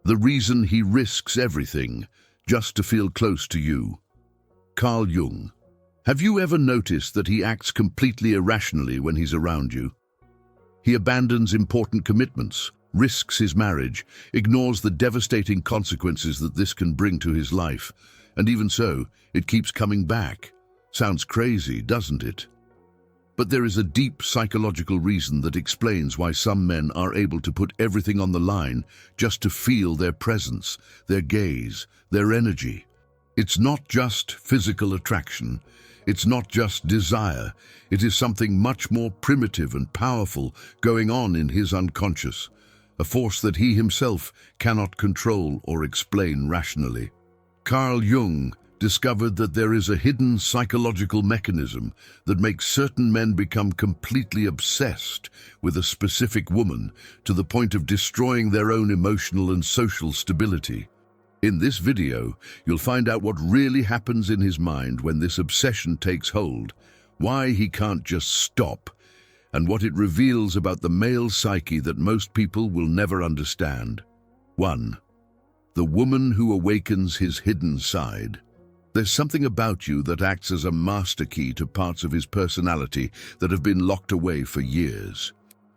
The reason he risks everything just to feel close to you. Carl Jung. Have you ever noticed that he acts completely irrationally when he's around you? He abandons important commitments, risks his marriage, ignores the devastating consequences that this can bring to his life, and even so, it keeps coming back. Sounds crazy, doesn't it? But there is a deep psychological reason that explains why some men are able to put everything on the line just to feel their presence, their gaze, their energy. It's not just physical attraction. It's not just desire. It is something much more primitive and powerful going on in his unconscious, a force that he himself cannot control or explain rationally. Carl Jung discovered that there is a hidden psychological mechanism that makes certain men become completely obsessed with a specific woman to the point of destroying their own emotional and social stability. In this video, you'll find out what really happens in his mind when this obsession takes hold, why he can't just stop, and what it reveals about the male psyche that most people will never understand. 1. The woman who awakens his hidden side. There's something about you that acts as a master key to parts of his personality that have been locked away for years.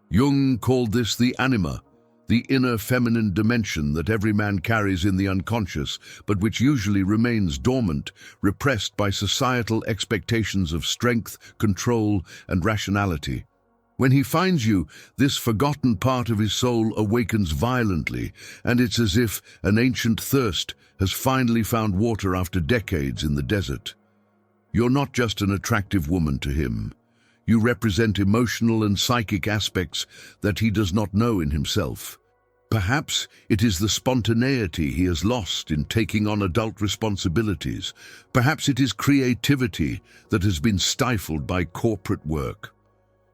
Jung called this the anima, the inner feminine dimension that every man carries in the unconscious, but which usually remains dormant, repressed by societal expectations of strength, control, and rationality. When he finds you, this forgotten part of his soul awakens violently, and it's as if an ancient thirst has finally found water after decades in the desert. You're not just an attractive woman to him. You represent emotional and psychic aspects that he does not know in himself. Perhaps it is the spontaneity he has lost in taking on adult responsibilities. Perhaps it is creativity that has been stifled by corporate work.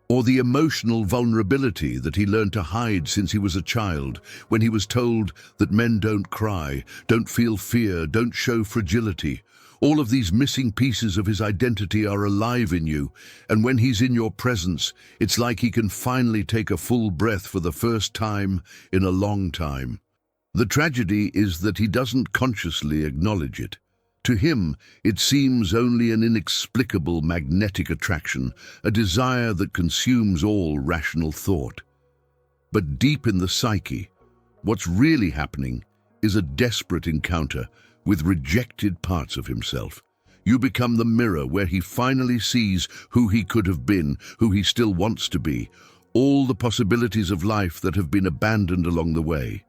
Or the emotional vulnerability that he learned to hide since he was a child, when he was told that men don't cry, don't feel fear, don't show fragility. All of these missing pieces of his identity are alive in you, and when he's in your presence, it's like he can finally take a full breath for the first time in a long time. The tragedy is that he doesn't consciously acknowledge it. To him, it seems only an inexplicable magnetic attraction, a desire that consumes all rational thought. But deep in the psyche, what's really happening is a desperate encounter with rejected parts of himself. You become the mirror where he finally sees who he could have been, who he still wants to be, all the possibilities of life that have been abandoned along the way.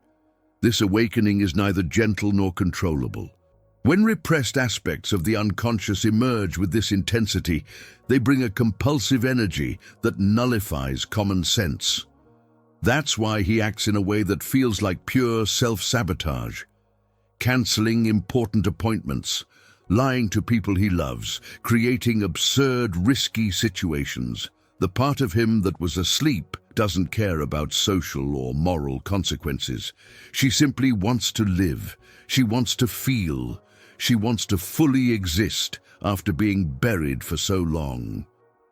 This awakening is neither gentle nor controllable. When repressed aspects of the unconscious emerge with this intensity, they bring a compulsive energy that nullifies common sense. That's why he acts in a way that feels like pure self-sabotage, cancelling important appointments, lying to people he loves, creating absurd, risky situations. The part of him that was asleep doesn't care about social or moral consequences. She simply wants to live. She wants to feel. She wants to fully exist after being buried for so long.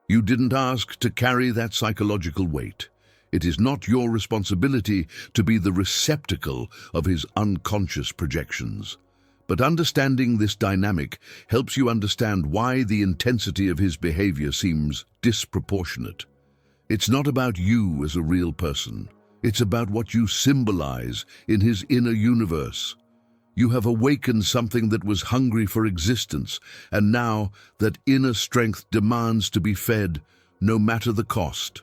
You didn't ask to carry that psychological weight. It is not your responsibility to be the receptacle of his unconscious projections. But understanding this dynamic helps you understand why the intensity of his behavior seems disproportionate. It's not about you as a real person. It's about what you symbolize in his inner universe. You have awakened something that was hungry for existence, and now that inner strength demands to be fed, no matter the cost.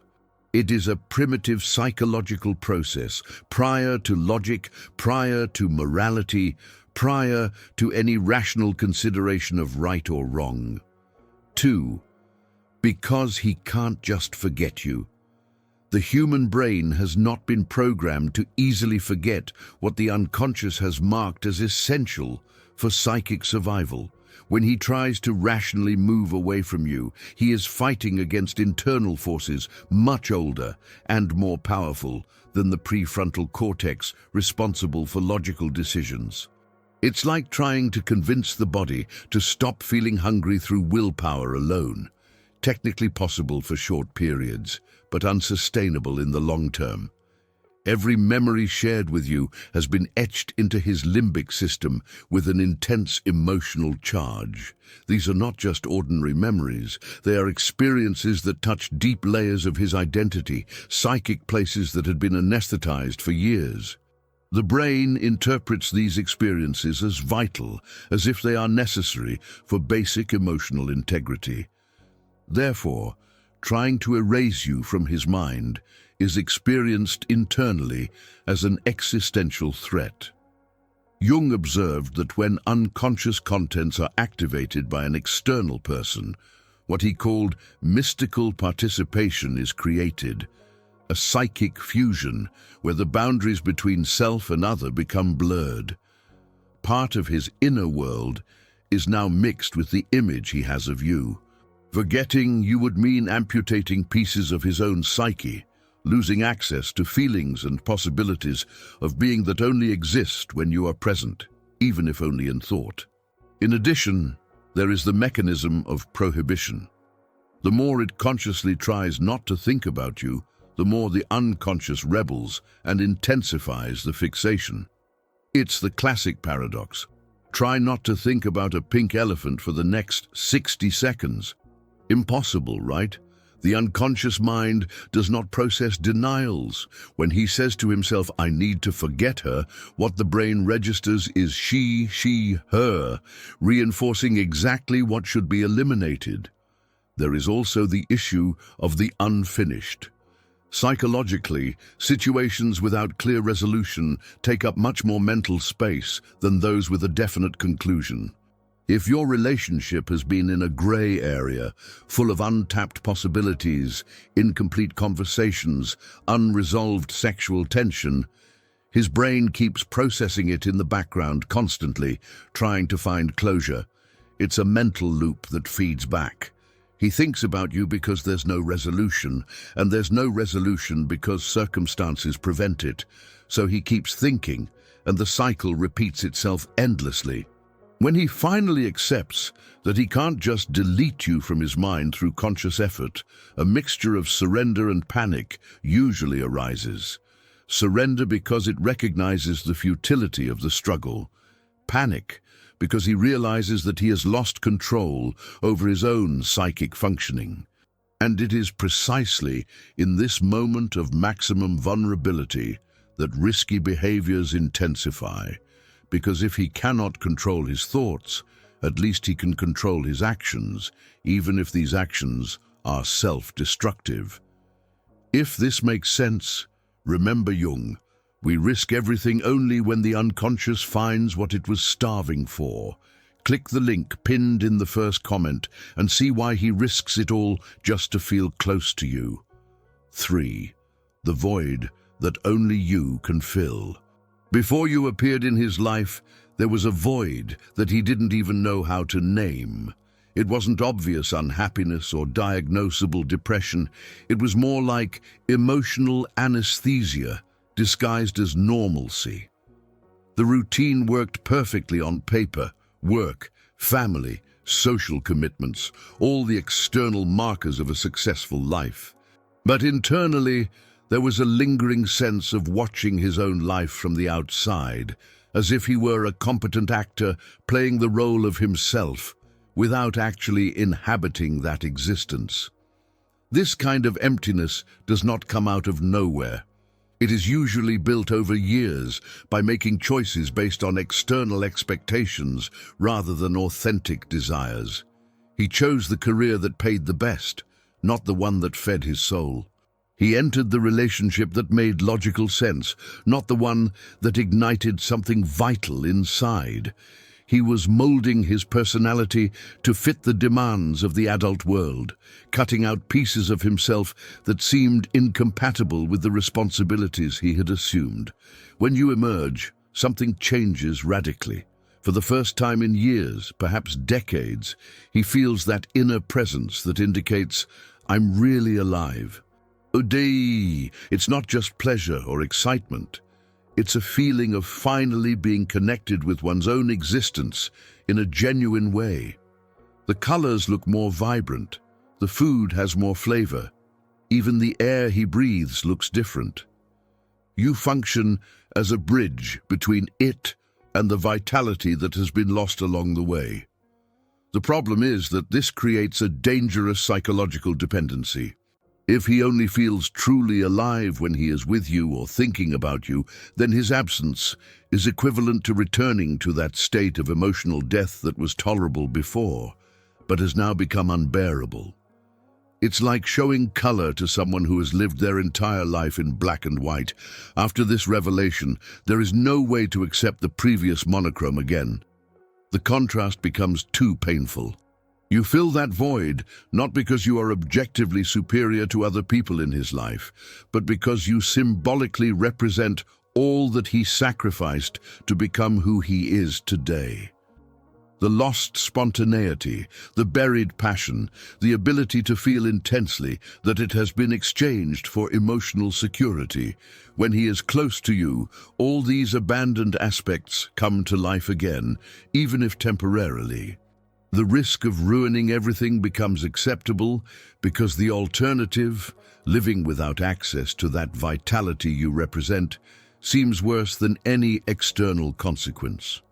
It is a primitive psychological process, prior to logic, prior to morality, prior to any rational consideration of right or wrong. 2. Because he can't just forget you. The human brain has not been programmed to easily forget what the unconscious has marked as essential for psychic survival. When he tries to rationally move away from you, he is fighting against internal forces much older and more powerful than the prefrontal cortex responsible for logical decisions. It's like trying to convince the body to stop feeling hungry through willpower alone. Technically possible for short periods, but unsustainable in the long term. Every memory shared with you has been etched into his limbic system with an intense emotional charge. These are not just ordinary memories. They are experiences that touch deep layers of his identity, psychic places that had been anesthetized for years. The brain interprets these experiences as vital, as if they are necessary for basic emotional integrity. Therefore, trying to erase you from his mind is experienced internally as an existential threat. Jung observed that when unconscious contents are activated by an external person, what he called mystical participation is created, a psychic fusion where the boundaries between self and other become blurred. Part of his inner world is now mixed with the image he has of you. Forgetting you would mean amputating pieces of his own psyche, losing access to feelings and possibilities of being that only exist when you are present, even if only in thought. In addition, there is the mechanism of prohibition. The more it consciously tries not to think about you, the more the unconscious rebels and intensifies the fixation. It's the classic paradox. Try not to think about a pink elephant for the next 60 seconds. Impossible, right? The unconscious mind does not process denials. When he says to himself, "I need to forget her," what the brain registers is she, her, reinforcing exactly what should be eliminated. There is also the issue of the unfinished. Psychologically, situations without clear resolution take up much more mental space than those with a definite conclusion. If your relationship has been in a gray area, full of untapped possibilities, incomplete conversations, unresolved sexual tension, his brain keeps processing it in the background constantly, trying to find closure. It's a mental loop that feeds back. He thinks about you because there's no resolution, and there's no resolution because circumstances prevent it. So he keeps thinking, and the cycle repeats itself endlessly. When he finally accepts that he can't just delete you from his mind through conscious effort, a mixture of surrender and panic usually arises. Surrender because it recognizes the futility of the struggle. Panic because he realizes that he has lost control over his own psychic functioning. And it is precisely in this moment of maximum vulnerability that risky behaviors intensify. Because if he cannot control his thoughts, at least he can control his actions, even if these actions are self-destructive. If this makes sense, remember Jung. We risk everything only when the unconscious finds what it was starving for. Click the link pinned in the first comment and see why he risks it all just to feel close to you. 3. The void that only you can fill. Before you appeared in his life, there was a void that he didn't even know how to name. It wasn't obvious unhappiness or diagnosable depression. It was more like emotional anesthesia disguised as normalcy. The routine worked perfectly on paper: work, family, social commitments, all the external markers of a successful life. But internally, there was a lingering sense of watching his own life from the outside, as if he were a competent actor playing the role of himself, without actually inhabiting that existence. This kind of emptiness does not come out of nowhere. It is usually built over years by making choices based on external expectations rather than authentic desires. He chose the career that paid the best, not the one that fed his soul. He entered the relationship that made logical sense, not the one that ignited something vital inside. He was molding his personality to fit the demands of the adult world, cutting out pieces of himself that seemed incompatible with the responsibilities he had assumed. When you emerge, something changes radically. For the first time in years, perhaps decades, he feels that inner presence that indicates, "I'm really alive." Odei, it's not just pleasure or excitement. It's a feeling of finally being connected with one's own existence in a genuine way. The colors look more vibrant. The food has more flavor. Even the air he breathes looks different. You function as a bridge between it and the vitality that has been lost along the way. The problem is that this creates a dangerous psychological dependency. If he only feels truly alive when he is with you or thinking about you, then his absence is equivalent to returning to that state of emotional death that was tolerable before, but has now become unbearable. It's like showing color to someone who has lived their entire life in black and white. After this revelation, there is no way to accept the previous monochrome again. The contrast becomes too painful. You fill that void not because you are objectively superior to other people in his life, but because you symbolically represent all that he sacrificed to become who he is today. The lost spontaneity, the buried passion, the ability to feel intensely that it has been exchanged for emotional security. When he is close to you, all these abandoned aspects come to life again, even if temporarily. The risk of ruining everything becomes acceptable because the alternative, living without access to that vitality you represent, seems worse than any external consequence.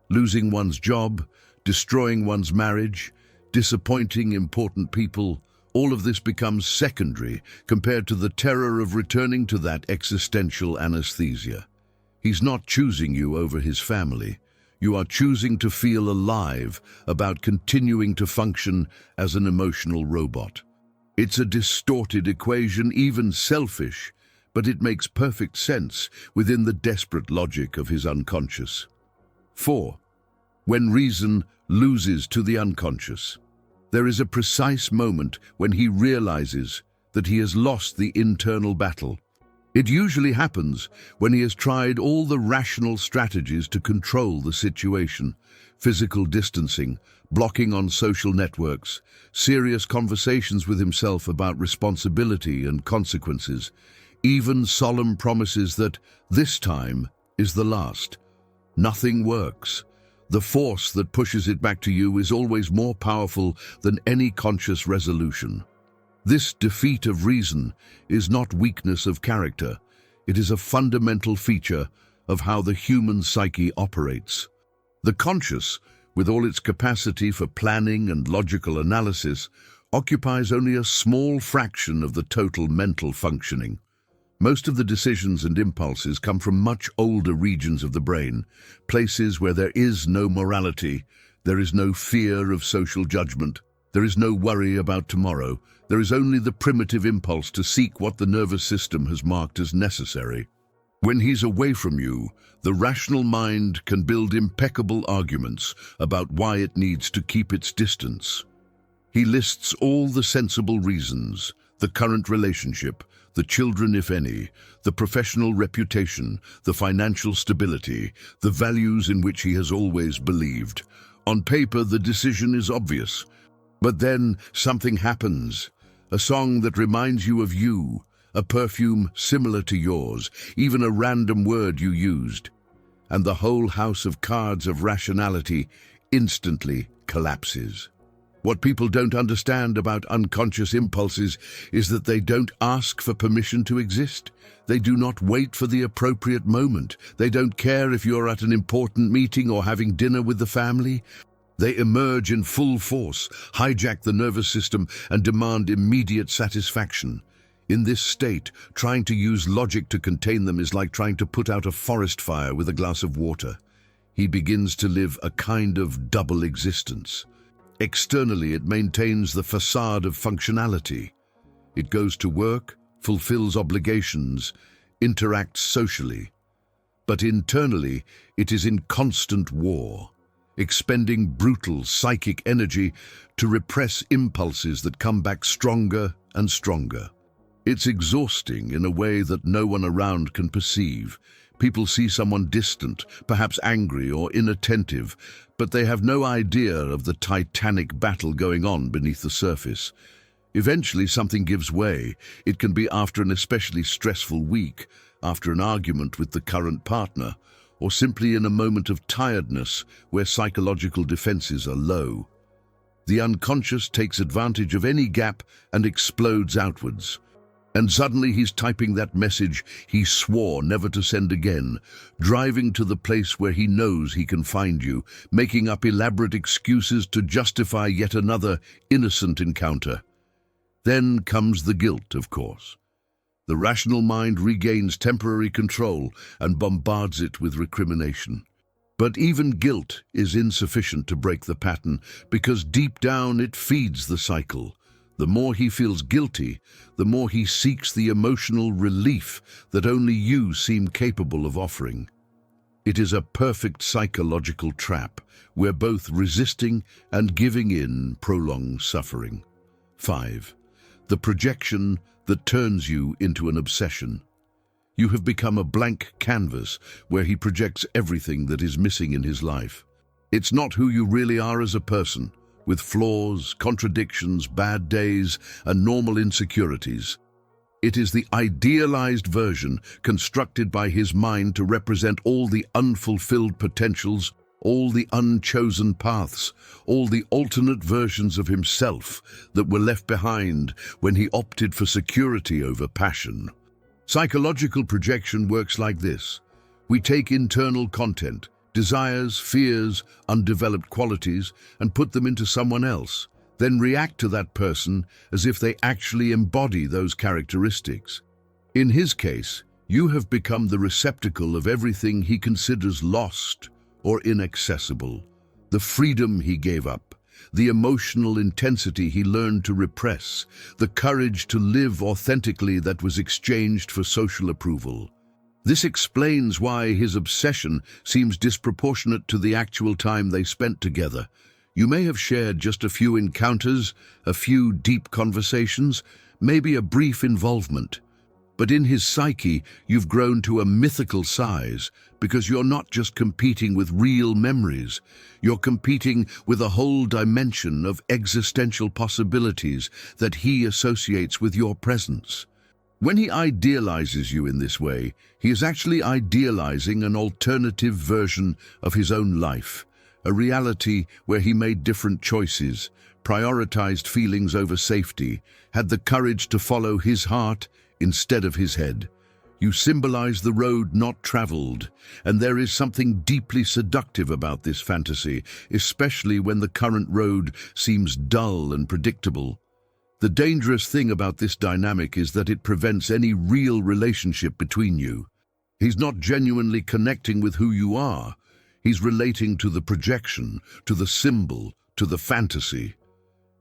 Losing one's job, destroying one's marriage, disappointing important people, all of this becomes secondary compared to the terror of returning to that existential anesthesia. He's not choosing you over his family. You are choosing to feel alive about continuing to function as an emotional robot. It's a distorted equation, even selfish, but it makes perfect sense within the desperate logic of his unconscious. 4. When reason loses to the unconscious. There is a precise moment when he realizes that he has lost the internal battle. It usually happens when he has tried all the rational strategies to control the situation: physical distancing, blocking on social networks, serious conversations with himself about responsibility and consequences, even solemn promises that this time is the last. Nothing works. The force that pushes it back to you is always more powerful than any conscious resolution. This defeat of reason is not weakness of character. It is a fundamental feature of how the human psyche operates. The conscious, with all its capacity for planning and logical analysis, occupies only a small fraction of the total mental functioning. Most of the decisions and impulses come from much older regions of the brain, places where there is no morality, there is no fear of social judgment, there is no worry about tomorrow, there is only the primitive impulse to seek what the nervous system has marked as necessary. When he's away from you, the rational mind can build impeccable arguments about why it needs to keep its distance. He lists all the sensible reasons: the current relationship, the children if any, the professional reputation, the financial stability, the values in which he has always believed. On paper, the decision is obvious. But then something happens. A song that reminds you of you, a perfume similar to yours, even a random word you used. And the whole house of cards of rationality instantly collapses. What people don't understand about unconscious impulses is that they don't ask for permission to exist. They do not wait for the appropriate moment. They don't care if you're at an important meeting or having dinner with the family. They emerge in full force, hijack the nervous system, and demand immediate satisfaction. In this state, trying to use logic to contain them is like trying to put out a forest fire with a glass of water. He begins to live a kind of double existence. Externally, it maintains the facade of functionality. It goes to work, fulfills obligations, interacts socially. But internally, it is in constant war, expending brutal psychic energy to repress impulses that come back stronger and stronger. It's exhausting in a way that no one around can perceive. People see someone distant, perhaps angry or inattentive, but they have no idea of the titanic battle going on beneath the surface. Eventually something gives way. It can be after an especially stressful week, after an argument with the current partner, or simply in a moment of tiredness where psychological defenses are low. The unconscious takes advantage of any gap and explodes outwards. And suddenly he's typing that message he swore never to send again, driving to the place where he knows he can find you, making up elaborate excuses to justify yet another innocent encounter. Then comes the guilt, of course. The rational mind regains temporary control and bombards it with recrimination. But even guilt is insufficient to break the pattern, because deep down it feeds the cycle. The more he feels guilty, the more he seeks the emotional relief that only you seem capable of offering. It is a perfect psychological trap, where both resisting and giving in prolong suffering. 5. The projection that turns you into an obsession. You have become a blank canvas where he projects everything that is missing in his life. It's not who you really are as a person, with flaws, contradictions, bad days, and normal insecurities. It is the idealized version constructed by his mind to represent all the unfulfilled potentials, all the unchosen paths, all the alternate versions of himself that were left behind when he opted for security over passion. Psychological projection works like this. We take internal content, desires, fears, undeveloped qualities, and put them into someone else, then react to that person as if they actually embody those characteristics. In his case, you have become the receptacle of everything he considers lost or inaccessible, the freedom he gave up, the emotional intensity he learned to repress, the courage to live authentically that was exchanged for social approval. This explains why his obsession seems disproportionate to the actual time they spent together. You may have shared just a few encounters, a few deep conversations, maybe a brief involvement. But in his psyche, you've grown to a mythical size because you're not just competing with real memories. You're competing with a whole dimension of existential possibilities that he associates with your presence. When he idealizes you in this way, he is actually idealizing an alternative version of his own life, a reality where he made different choices, prioritized feelings over safety, had the courage to follow his heart instead of his head. You symbolize the road not traveled, and there is something deeply seductive about this fantasy, especially when the current road seems dull and predictable. The dangerous thing about this dynamic is that it prevents any real relationship between you. He's not genuinely connecting with who you are. He's relating to the projection, to the symbol, to the fantasy.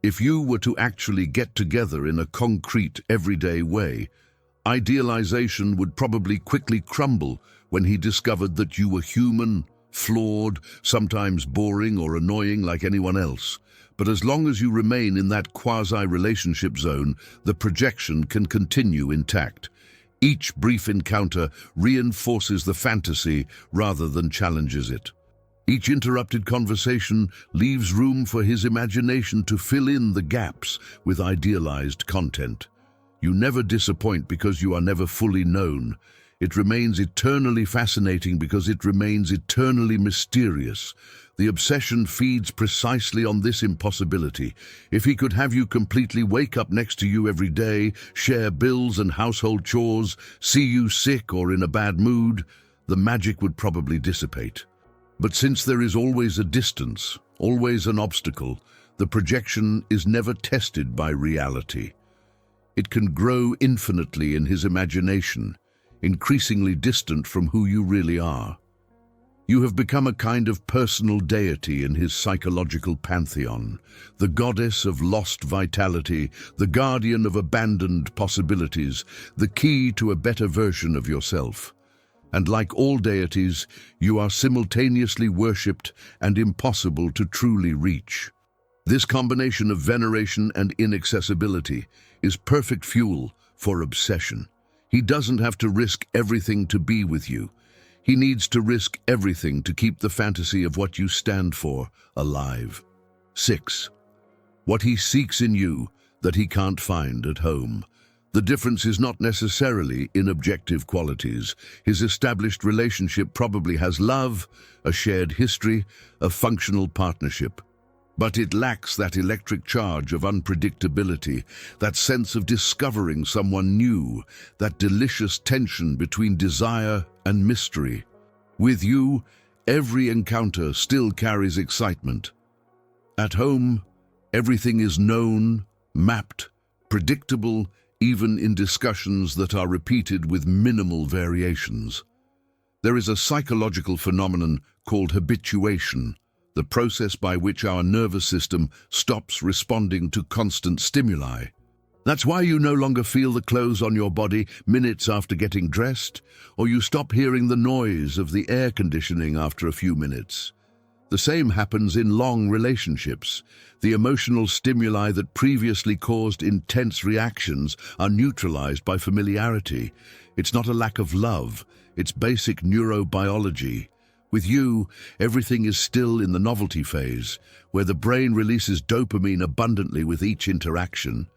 If you were to actually get together in a concrete, everyday way, idealization would probably quickly crumble when he discovered that you were human, flawed, sometimes boring or annoying like anyone else. But as long as you remain in that quasi-relationship zone, the projection can continue intact. Each brief encounter reinforces the fantasy rather than challenges it. Each interrupted conversation leaves room for his imagination to fill in the gaps with idealized content. You never disappoint because you are never fully known. It remains eternally fascinating because it remains eternally mysterious. The obsession feeds precisely on this impossibility. If he could have you completely wake up next to you every day, share bills and household chores, see you sick or in a bad mood, the magic would probably dissipate. But since there is always a distance, always an obstacle, the projection is never tested by reality. It can grow infinitely in his imagination, increasingly distant from who you really are. You have become a kind of personal deity in his psychological pantheon, the goddess of lost vitality, the guardian of abandoned possibilities, the key to a better version of yourself. And like all deities, you are simultaneously worshipped and impossible to truly reach. This combination of veneration and inaccessibility is perfect fuel for obsession. He doesn't have to risk everything to be with you. He needs to risk everything to keep the fantasy of what you stand for alive. 6. What he seeks in you that he can't find at home. The difference is not necessarily in objective qualities. His established relationship probably has love, a shared history, a functional partnership. But it lacks that electric charge of unpredictability, that sense of discovering someone new, that delicious tension between desire and mystery. With you, every encounter still carries excitement. At home, everything is known, mapped, predictable, even in discussions that are repeated with minimal variations. There is a psychological phenomenon called habituation, the process by which our nervous system stops responding to constant stimuli. That's why you no longer feel the clothes on your body minutes after getting dressed, or you stop hearing the noise of the air conditioning after a few minutes. The same happens in long relationships. The emotional stimuli that previously caused intense reactions are neutralized by familiarity. It's not a lack of love, it's basic neurobiology. With you, everything is still in the novelty phase, where the brain releases dopamine abundantly with each interaction.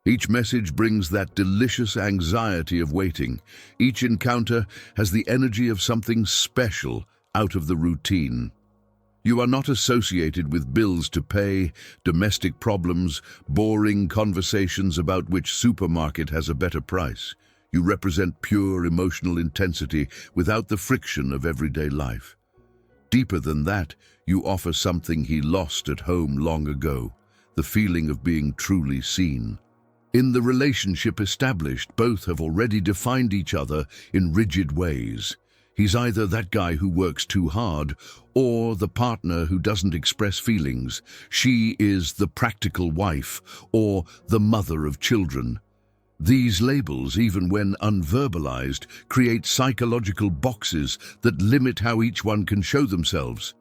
Each message brings that delicious anxiety of waiting. Each encounter has the energy of something special out of the routine. You are not associated with bills to pay, domestic problems, boring conversations about which supermarket has a better price. You represent pure emotional intensity without the friction of everyday life. Deeper than that, you offer something he lost at home long ago, the feeling of being truly seen. In the relationship established, both have already defined each other in rigid ways. He's either that guy who works too hard, or the partner who doesn't express feelings. She is the practical wife, or the mother of children. These labels, even when unverbalized, create psychological boxes that limit how each one can show themselves.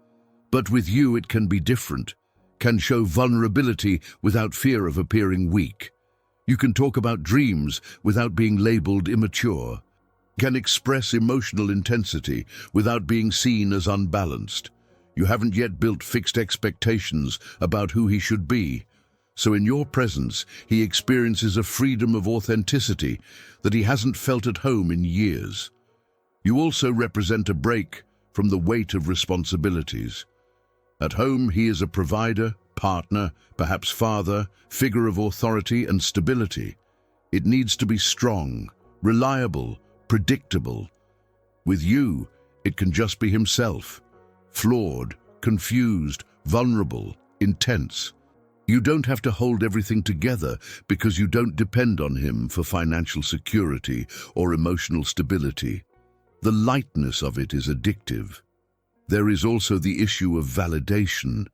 But with you it can be different, can show vulnerability without fear of appearing weak. You can talk about dreams without being labeled immature, can express emotional intensity without being seen as unbalanced. You haven't yet built fixed expectations about who he should be. So in your presence, he experiences a freedom of authenticity that he hasn't felt at home in years. You also represent a break from the weight of responsibilities. At home, he is a provider, partner, perhaps father, figure of authority and stability. It needs to be strong, reliable, predictable. With you, it can just be himself, flawed, confused, vulnerable, intense. You don't have to hold everything together because you don't depend on him for financial security or emotional stability. The lightness of it is addictive. There is also the issue of validation.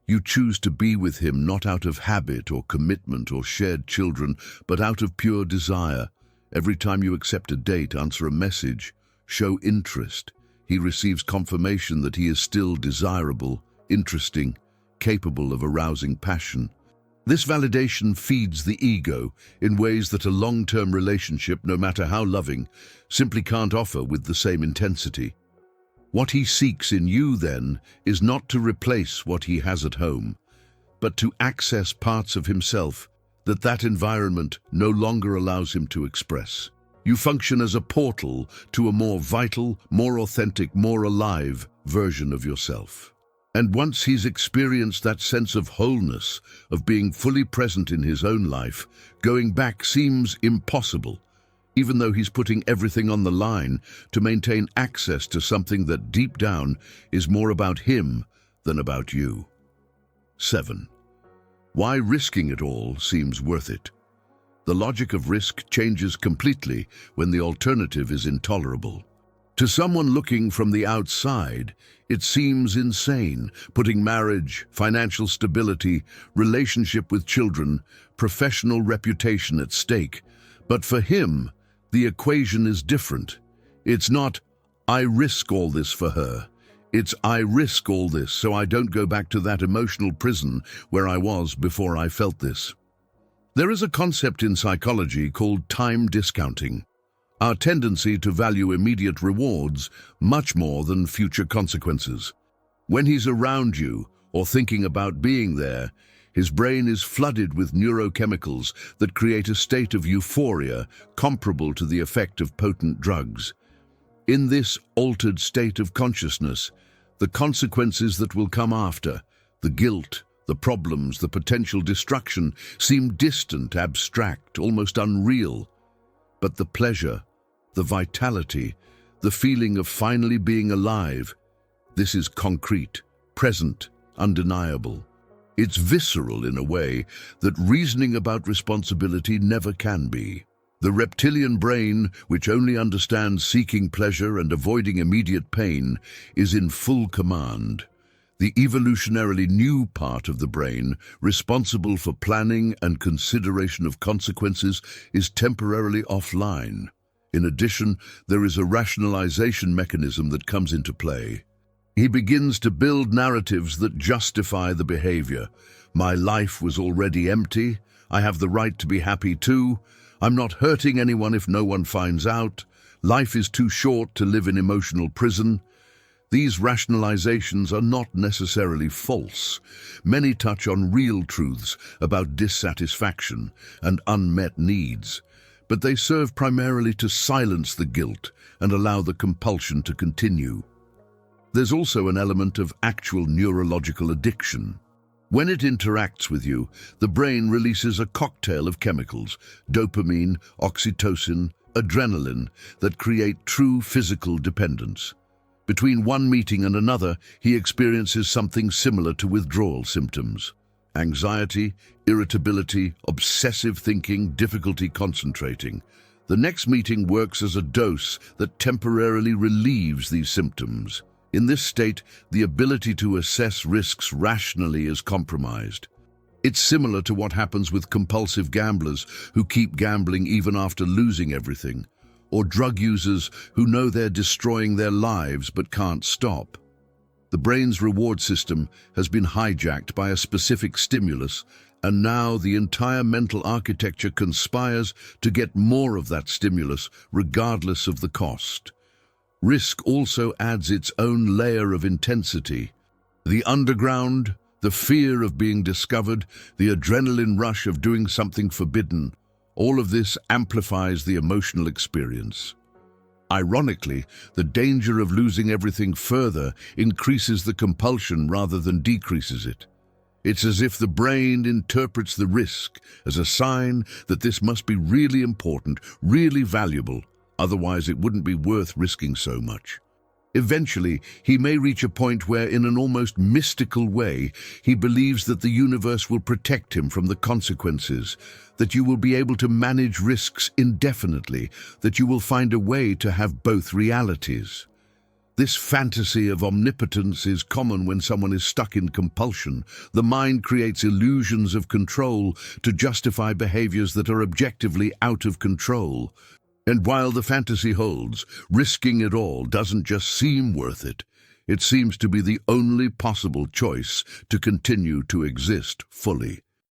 You choose to be with him not out of habit or commitment or shared children, but out of pure desire. Every time you accept a date, answer a message, show interest, he receives confirmation that he is still desirable, interesting, capable of arousing passion. This validation feeds the ego in ways that a long-term relationship, no matter how loving, simply can't offer with the same intensity. What he seeks in you, then, is not to replace what he has at home, but to access parts of himself that environment no longer allows him to express. You function as a portal to a more vital, more authentic, more alive version of yourself. And once he's experienced that sense of wholeness, of being fully present in his own life, going back seems impossible, even though he's putting everything on the line to maintain access to something that deep down is more about him than about you. 7. Why risking it all seems worth it. The logic of risk changes completely when the alternative is intolerable. To someone looking from the outside, it seems insane, putting marriage, financial stability, relationship with children, professional reputation at stake. But for him, the equation is different. It's not, I risk all this for her. It's, I risk all this so I don't go back to that emotional prison where I was before I felt this. There is a concept in psychology called time discounting. Our tendency to value immediate rewards much more than future consequences. When he's around you or thinking about being there, his brain is flooded with neurochemicals that create a state of euphoria comparable to the effect of potent drugs. In this altered state of consciousness, the consequences that will come after, the guilt, The problems, the potential destruction seem distant, abstract, almost unreal. But the pleasure, the vitality, the feeling of finally being alive, this is concrete, present, undeniable. It's visceral in a way that reasoning about responsibility never can be. The reptilian brain, which only understands seeking pleasure and avoiding immediate pain, is in full command. The evolutionarily new part of the brain, responsible for planning and consideration of consequences, is temporarily offline. In addition, there is a rationalization mechanism that comes into play. He begins to build narratives that justify the behavior. My life was already empty. I have the right to be happy too. I'm not hurting anyone if no one finds out. Life is too short to live in emotional prison. These rationalizations are not necessarily false. Many touch on real truths about dissatisfaction and unmet needs, but they serve primarily to silence the guilt and allow the compulsion to continue. There's also an element of actual neurological addiction. When it interacts with you, the brain releases a cocktail of chemicals, dopamine, oxytocin, adrenaline, that create true physical dependence. Between one meeting and another, he experiences something similar to withdrawal symptoms. Anxiety, irritability, obsessive thinking, difficulty concentrating. The next meeting works as a dose that temporarily relieves these symptoms. In this state, the ability to assess risks rationally is compromised. It's similar to what happens with compulsive gamblers who keep gambling even after losing everything, or drug users who know they're destroying their lives but can't stop. The brain's reward system has been hijacked by a specific stimulus, and now the entire mental architecture conspires to get more of that stimulus regardless of the cost. Risk also adds its own layer of intensity. The underground, the fear of being discovered, the adrenaline rush of doing something forbidden, all of this amplifies the emotional experience. Ironically, the danger of losing everything further increases the compulsion rather than decreases it. It's as if the brain interprets the risk as a sign that this must be really important, really valuable. Otherwise, it wouldn't be worth risking so much. Eventually, he may reach a point where, in an almost mystical way, he believes that the universe will protect him from the consequences, that you will be able to manage risks indefinitely, that you will find a way to have both realities. This fantasy of omnipotence is common when someone is stuck in compulsion. The mind creates illusions of control to justify behaviors that are objectively out of control. And while the fantasy holds, risking it all doesn't just seem worth it. It seems to be the only possible choice to continue to exist fully.